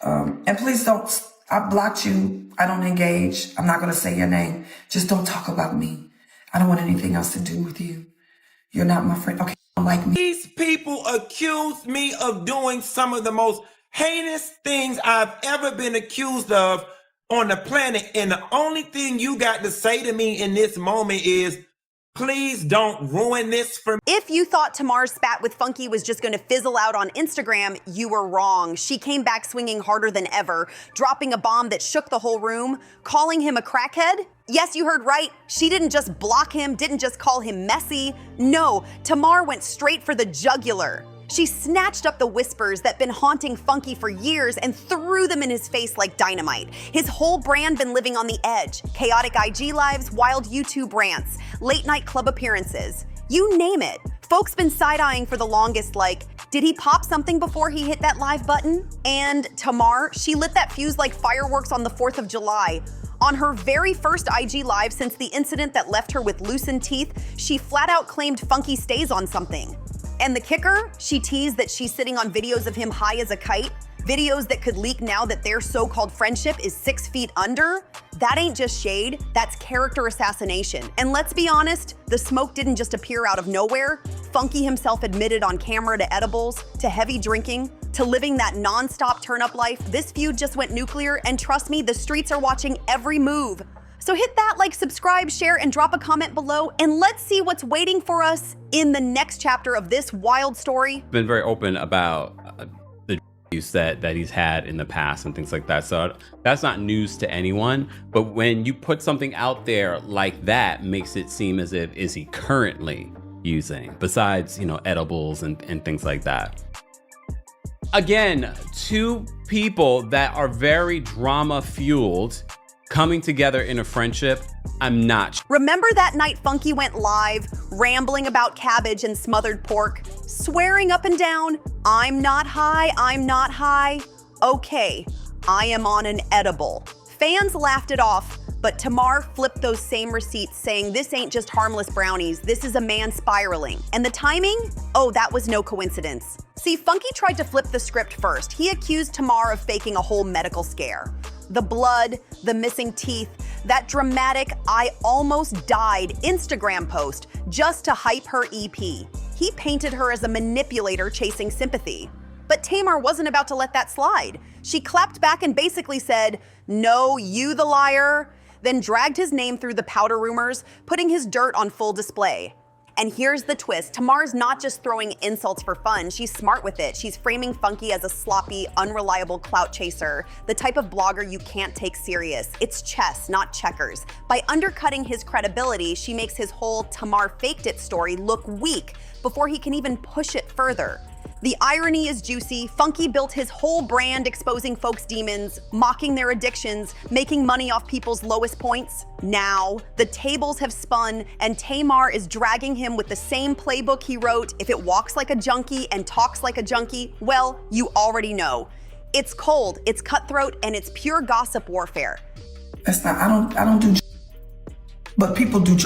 And please don't, I blocked you. I don't engage. I'm not going to say your name. Just don't talk about me. I don't want anything else to do with you. You're not my friend. Okay, you don't like me. These people accuse me of doing some of the most heinous things I've ever been accused of on the planet. And the only thing you got to say to me in this moment is, please don't ruin this for me. If you thought Tamar's spat with Funky was just going to fizzle out on Instagram, you were wrong. She came back swinging harder than ever, dropping a bomb that shook the whole room, calling him a crackhead. Yes, you heard right. She didn't just block him, didn't just call him messy. No, Tamar went straight for the jugular. She snatched up the whispers that been haunting Funky for years and threw them in his face like dynamite. His whole brand been living on the edge. Chaotic IG lives, wild YouTube rants, late night club appearances. You name it. Folks been side-eyeing for the longest like, did he pop something before he hit that live button? And Tamar, she lit that fuse like fireworks on the 4th of July. On her very first IG live since the incident that left her with loosened teeth, she flat out claimed Funky stays on something. And the kicker, she teased that she's sitting on videos of him high as a kite, videos that could leak now that their so-called friendship is 6 feet under. That ain't just shade, that's character assassination. And let's be honest, the smoke didn't just appear out of nowhere. Funky himself admitted on camera to edibles, to heavy drinking, to living that non-stop turn-up life. This feud just went nuclear, and trust me, the streets are watching every move. So hit that like, subscribe, share, and drop a comment below, and let's see what's waiting for us in the next chapter of this wild story. Been very open about the use that he's had in the past and things like that. So that's not news to anyone. But when you put something out there like that, makes it seem as if, is he currently using, besides, you know, edibles and things like that. Again, two people that are very drama fueled coming together in a friendship, I'm not. Remember that night Funky went live, rambling about cabbage and smothered pork, swearing up and down, I'm not high, I'm not high. Okay, I am on an edible. Fans laughed it off, but Tamar flipped those same receipts saying this ain't just harmless brownies, this is a man spiraling. And the timing? Oh, that was no coincidence. See, Funky tried to flip the script first. He accused Tamar of faking a whole medical scare. The blood, the missing teeth, that dramatic I almost died Instagram post just to hype her EP. He painted her as a manipulator chasing sympathy. But Tamar wasn't about to let that slide. She clapped back and basically said, no, you the liar, then dragged his name through the powder rumors, putting his dirt on full display. And here's the twist. Tamar's not just throwing insults for fun, she's smart with it. She's framing Funky as a sloppy, unreliable clout chaser, the type of blogger you can't take serious. It's chess, not checkers. By undercutting his credibility, she makes his whole Tamar faked it story look weak before he can even push it further. The irony is juicy. Funky built his whole brand exposing folks' demons, mocking their addictions, making money off people's lowest points. Now, the tables have spun and Tamar is dragging him with the same playbook he wrote. If it walks like a junkie and talks like a junkie, well, you already know. It's cold, it's cutthroat, and it's pure gossip warfare. That's not, I don't do, but people do.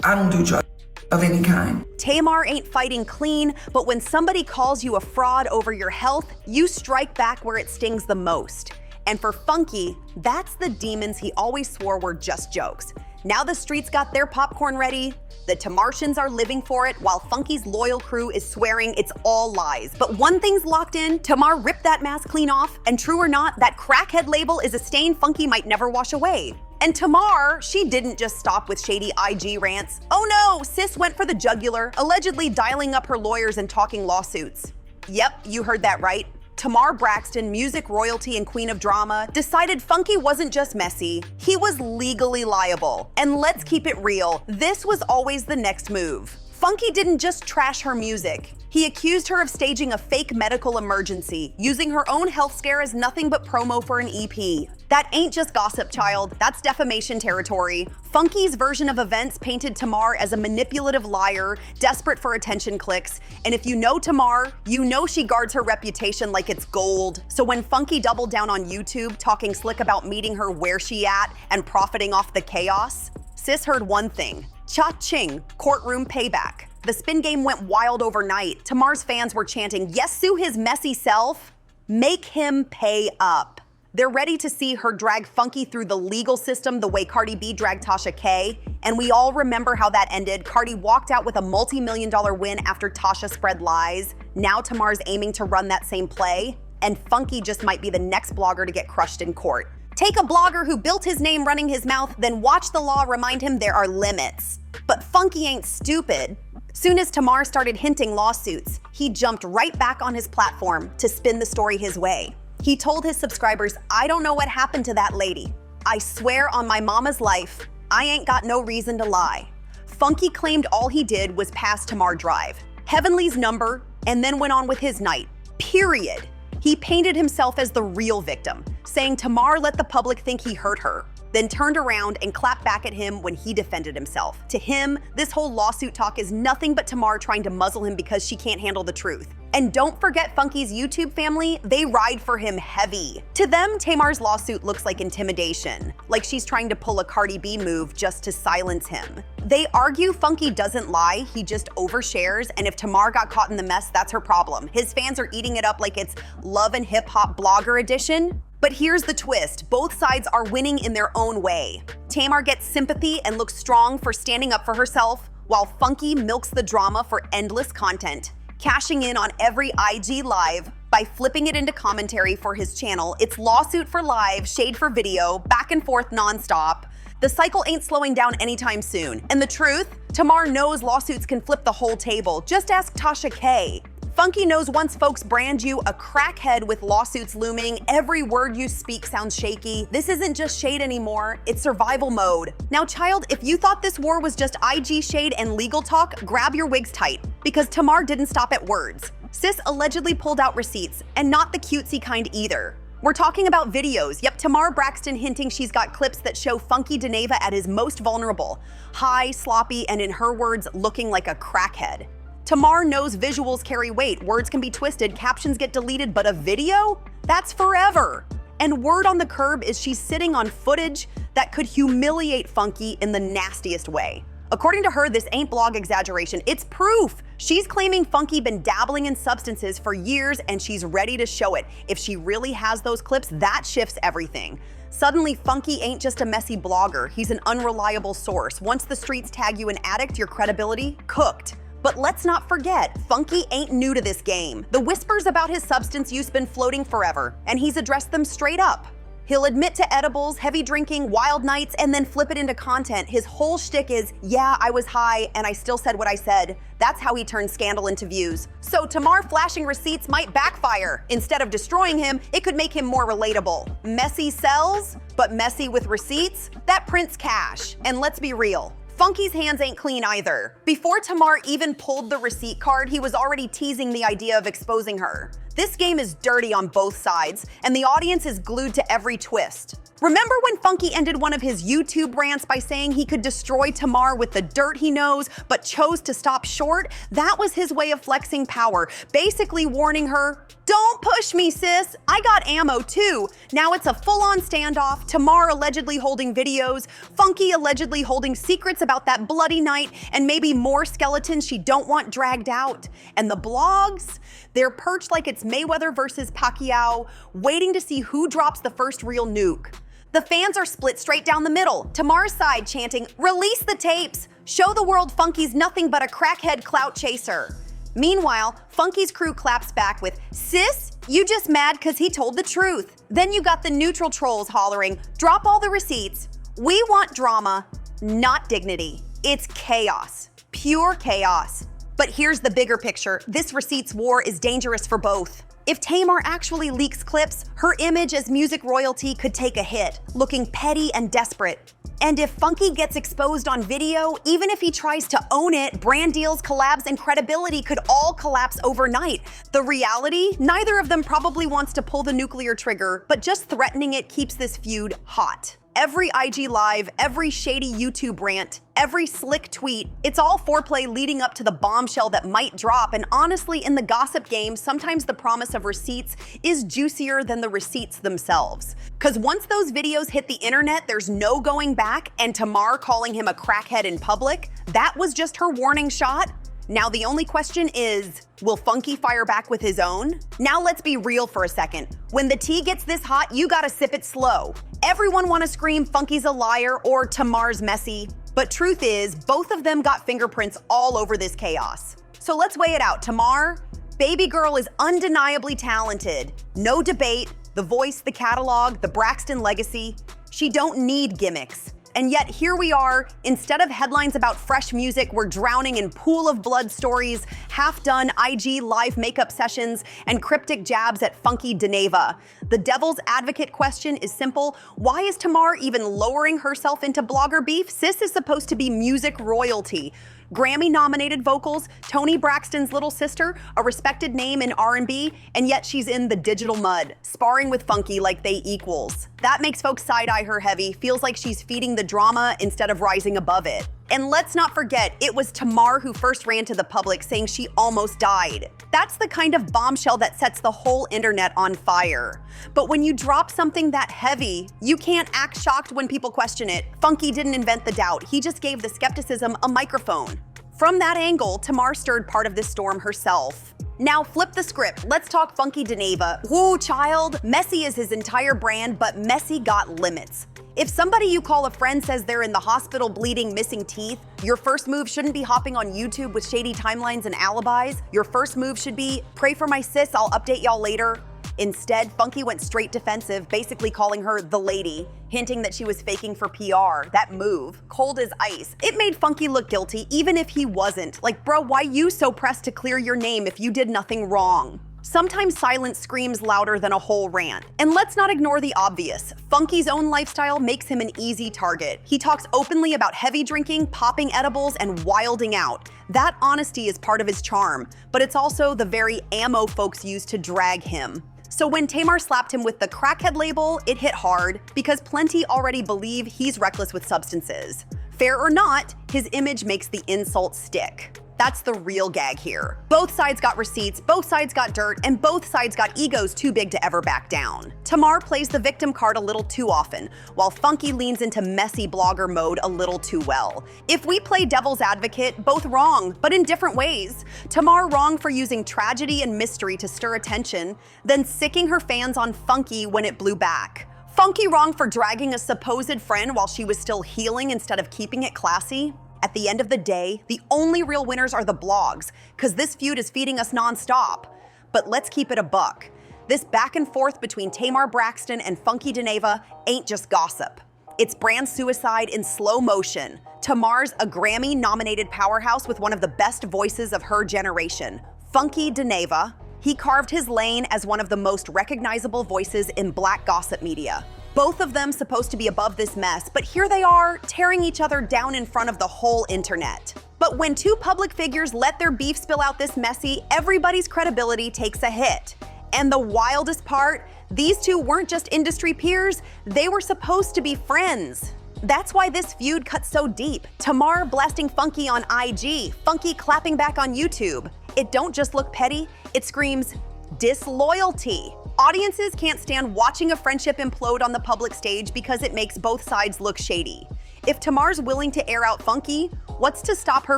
I don't do drugs of any kind. Tamar ain't fighting clean, but when somebody calls you a fraud over your health, you strike back where it stings the most. And for Funky, that's the demons he always swore were just jokes. Now the streets got their popcorn ready, the Tamartians are living for it, while Funky's loyal crew is swearing it's all lies. But one thing's locked in, Tamar ripped that mask clean off, and true or not, that crackhead label is a stain Funky might never wash away. And Tamar, she didn't just stop with shady IG rants. Oh no, sis went for the jugular, allegedly dialing up her lawyers and talking lawsuits. Yep, you heard that right. Tamar Braxton, music royalty and queen of drama, decided Funky wasn't just messy, he was legally liable. And let's keep it real, this was always the next move. Funky didn't just trash her music. He accused her of staging a fake medical emergency, using her own health scare as nothing but promo for an EP. That ain't just gossip, child, that's defamation territory. Funky's version of events painted Tamar as a manipulative liar, desperate for attention clicks. And if you know Tamar, you know she guards her reputation like it's gold. So when Funky doubled down on YouTube, talking slick about meeting her where she at and profiting off the chaos, sis heard one thing: cha-ching, courtroom payback. The spin game went wild overnight. Tamar's fans were chanting, yes, sue his messy self. Make him pay up. They're ready to see her drag Funky through the legal system the way Cardi B dragged Tasha K. And we all remember how that ended. Cardi walked out with a multi-million-dollar win after Tasha spread lies. Now Tamar's aiming to run that same play, and Funky just might be the next blogger to get crushed in court. Take a blogger who built his name running his mouth, then watch the law remind him there are limits. But Funky ain't stupid. Soon as Tamar started hinting lawsuits, he jumped right back on his platform to spin the story his way. He told his subscribers, "I don't know what happened to that lady. I swear on my mama's life, I ain't got no reason to lie." Funky claimed all he did was pass Tamar Drive, Heavenly's number, and then went on with his night. Period. He painted himself as the real victim, saying Tamar let the public think he hurt her, then turned around and clapped back at him when he defended himself. To him, this whole lawsuit talk is nothing but Tamar trying to muzzle him because she can't handle the truth. And don't forget Funky's YouTube family, they ride for him heavy. To them, Tamar's lawsuit looks like intimidation, like she's trying to pull a Cardi B move just to silence him. They argue Funky doesn't lie, he just overshares, and if Tamar got caught in the mess, that's her problem. His fans are eating it up like it's Love and Hip Hop Blogger Edition. But here's the twist, both sides are winning in their own way. Tamar gets sympathy and looks strong for standing up for herself, while Funky milks the drama for endless content, cashing in on every IG live by flipping it into commentary for his channel. It's lawsuit for live, shade for video, back and forth nonstop. The cycle ain't slowing down anytime soon. And the truth, Tamar knows lawsuits can flip the whole table. Just ask Tasha K. Funky knows once folks brand you a crackhead with lawsuits looming, every word you speak sounds shaky. This isn't just shade anymore, it's survival mode. Now child, if you thought this war was just IG shade and legal talk, grab your wigs tight, because Tamar didn't stop at words. Sis allegedly pulled out receipts, and not the cutesy kind either. We're talking about videos. Yep, Tamar Braxton hinting she's got clips that show Funky Dineva at his most vulnerable. High, sloppy, and in her words, looking like a crackhead. Tamar knows visuals carry weight, words can be twisted, captions get deleted, but a video? That's forever. And word on the curb is she's sitting on footage that could humiliate Funky in the nastiest way. According to her, this ain't blog exaggeration, it's proof. She's claiming Funky been dabbling in substances for years and she's ready to show it. If she really has those clips, that shifts everything. Suddenly, Funky ain't just a messy blogger, he's an unreliable source. Once the streets tag you an addict, your credibility cooked. But let's not forget, Funky ain't new to this game. The whispers about his substance use been floating forever, and he's addressed them straight up. He'll admit to edibles, heavy drinking, wild nights, and then flip it into content. His whole shtick is, yeah, I was high, and I still said what I said. That's how he turns scandal into views. So Tamar flashing receipts might backfire. Instead of destroying him, it could make him more relatable. Messy sells, but messy with receipts? That prints cash. And let's be real, Funky's hands ain't clean either. Before Tamar even pulled the receipt card, he was already teasing the idea of exposing her. This game is dirty on both sides, and the audience is glued to every twist. Remember when Funky ended one of his YouTube rants by saying he could destroy Tamar with the dirt he knows, but chose to stop short? That was his way of flexing power, basically warning her, don't push me, sis. I got ammo too. Now it's a full-on standoff, Tamar allegedly holding videos, Funky allegedly holding secrets about that bloody night, and maybe more skeletons she don't want dragged out. And the blogs? They're perched like it's Mayweather versus Pacquiao, waiting to see who drops the first real nuke. The fans are split straight down the middle. Tamar's side chanting, release the tapes, show the world Funky's nothing but a crackhead clout chaser. Meanwhile, Funky's crew claps back with, sis, you just mad cause he told the truth. Then you got the neutral trolls hollering, drop all the receipts. We want drama, not dignity. It's chaos, pure chaos. But here's the bigger picture. This receipts war is dangerous for both. If Tamar actually leaks clips, her image as music royalty could take a hit, looking petty and desperate. And if Funky gets exposed on video, even if he tries to own it, brand deals, collabs, and credibility could all collapse overnight. The reality? Neither of them probably wants to pull the nuclear trigger, but just threatening it keeps this feud hot. Every IG live, every shady YouTube rant, every slick tweet, it's all foreplay leading up to the bombshell that might drop. And honestly, in the gossip game, sometimes the promise of receipts is juicier than the receipts themselves. Cause once those videos hit the internet, there's no going back, and Tamar calling him a crackhead in public, that was just her warning shot. Now the only question is, will Funky fire back with his own? Now let's be real for a second. When the tea gets this hot, you gotta sip it slow. Everyone wanna scream Funky's a liar or Tamar's messy, but truth is, both of them got fingerprints all over this chaos. So let's weigh it out. Tamar, baby girl is undeniably talented. No debate, the voice, the catalog, the Braxton legacy. She don't need gimmicks. And yet here we are, instead of headlines about fresh music, we're drowning in pool of blood stories, half-done IG live makeup sessions, and cryptic jabs at Funky Dineva. The devil's advocate question is simple. Why is Tamar even lowering herself into blogger beef? Sis is supposed to be music royalty. Grammy-nominated vocals, Toni Braxton's little sister, a respected name in R&B, and yet she's in the digital mud, sparring with Funky like they equals. That makes folks side-eye her heavy, feels like she's feeding the drama instead of rising above it. And let's not forget, it was Tamar who first ran to the public saying she almost died. That's the kind of bombshell that sets the whole internet on fire. But when you drop something that heavy, you can't act shocked when people question it. Funky didn't invent the doubt, he just gave the skepticism a microphone. From that angle, Tamar stirred part of this storm herself. Now flip the script, let's talk Funky Dineva. Woo, child, messy is his entire brand, but messy got limits. If somebody you call a friend says they're in the hospital bleeding, missing teeth, your first move shouldn't be hopping on YouTube with shady timelines and alibis. Your first move should be, pray for my sis, I'll update y'all later. Instead, Funky went straight defensive, basically calling her the lady, hinting that she was faking for PR. That move, cold as ice. It made Funky look guilty, even if he wasn't. Like, bro, why you so pressed to clear your name if you did nothing wrong? Sometimes silence screams louder than a whole rant. And let's not ignore the obvious. Funky's own lifestyle makes him an easy target. He talks openly about heavy drinking, popping edibles, and wilding out. That honesty is part of his charm, but it's also the very ammo folks use to drag him. So when Tamar slapped him with the crackhead label, it hit hard because plenty already believe he's reckless with substances. Fair or not, his image makes the insult stick. That's the real gag here. Both sides got receipts, both sides got dirt, and both sides got egos too big to ever back down. Tamar plays the victim card a little too often, while Funky leans into messy blogger mode a little too well. If we play devil's advocate, both wrong, but in different ways. Tamar wrong for using tragedy and mystery to stir attention, then sicking her fans on Funky when it blew back. Funky wrong for dragging a supposed friend while she was still healing instead of keeping it classy. At the end of the day, the only real winners are the blogs, because this feud is feeding us nonstop. But let's keep it a buck. This back and forth between Tamar Braxton and Funky Dineva ain't just gossip. It's brand suicide in slow motion. Tamar's a Grammy-nominated powerhouse with one of the best voices of her generation. Funky Dineva, he carved his lane as one of the most recognizable voices in Black gossip media. Both of them supposed to be above this mess, but here they are, tearing each other down in front of the whole internet. But when two public figures let their beef spill out this messy, everybody's credibility takes a hit. And the wildest part, these two weren't just industry peers, they were supposed to be friends. That's why this feud cut so deep. Tamar blasting Funky on IG, Funky clapping back on YouTube. It don't just look petty, it screams disloyalty. Audiences can't stand watching a friendship implode on the public stage because it makes both sides look shady. If Tamar's willing to air out Funky, what's to stop her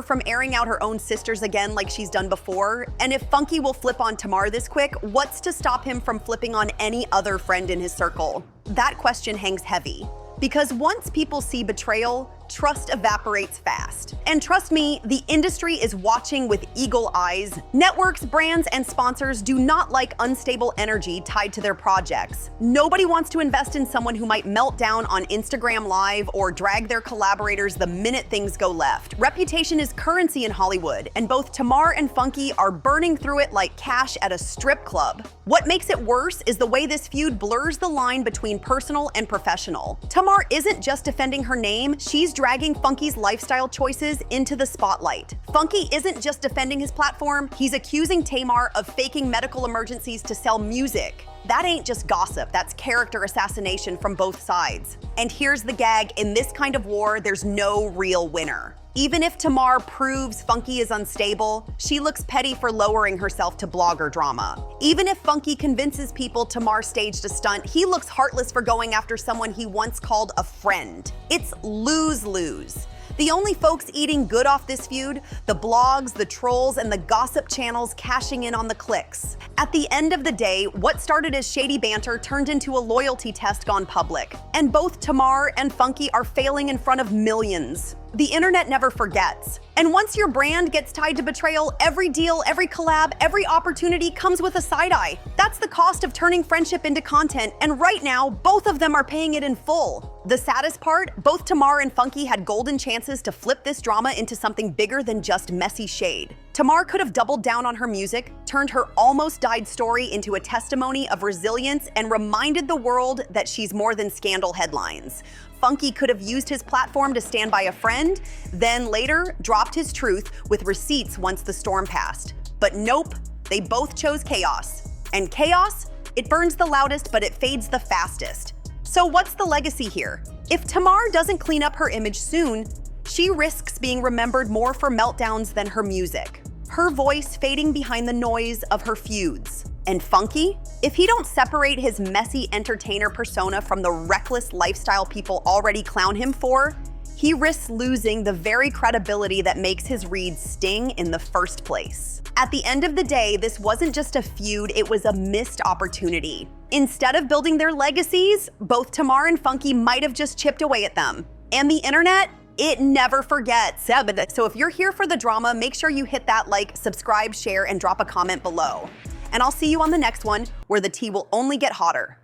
from airing out her own sisters again like she's done before? And if Funky will flip on Tamar this quick, what's to stop him from flipping on any other friend in his circle? That question hangs heavy. Because once people see betrayal, trust evaporates fast. And trust me, the industry is watching with eagle eyes. Networks, brands, and sponsors do not like unstable energy tied to their projects. Nobody wants to invest in someone who might melt down on Instagram Live or drag their collaborators the minute things go left. Reputation is currency in Hollywood, and both Tamar and Funky are burning through it like cash at a strip club. What makes it worse is the way this feud blurs the line between personal and professional. Tamar isn't just defending her name, she's dragging Funky's lifestyle choices into the spotlight. Funky isn't just defending his platform, he's accusing Tamar of faking medical emergencies to sell music. That ain't just gossip, that's character assassination from both sides. And here's the gag, in this kind of war, there's no real winner. Even if Tamar proves Funky is unstable, she looks petty for lowering herself to blogger drama. Even if Funky convinces people Tamar staged a stunt, he looks heartless for going after someone he once called a friend. It's lose-lose. The only folks eating good off this feud, the blogs, the trolls, and the gossip channels cashing in on the clicks. At the end of the day, what started as shady banter turned into a loyalty test gone public. And both Tamar and Funky are failing in front of millions. The internet never forgets. And once your brand gets tied to betrayal, every deal, every collab, every opportunity comes with a side eye. That's the cost of turning friendship into content, and right now, both of them are paying it in full. The saddest part, both Tamar and Funky had golden chances to flip this drama into something bigger than just messy shade. Tamar could have doubled down on her music, turned her almost died story into a testimony of resilience, and reminded the world that she's more than scandal headlines. Funky could have used his platform to stand by a friend, then later dropped his truth with receipts once the storm passed. But nope, they both chose chaos. And chaos, it burns the loudest, but it fades the fastest. So what's the legacy here? If Tamar doesn't clean up her image soon, she risks being remembered more for meltdowns than her music, her voice fading behind the noise of her feuds. And Funky? If he don't separate his messy entertainer persona from the reckless lifestyle people already clown him for, he risks losing the very credibility that makes his reads sting in the first place. At the end of the day, this wasn't just a feud, it was a missed opportunity. Instead of building their legacies, both Tamar and Funky might have just chipped away at them. And the internet? It never forgets. So if you're here for the drama, make sure you hit that like, subscribe, share, and drop a comment below. And I'll see you on the next one, where the tea will only get hotter.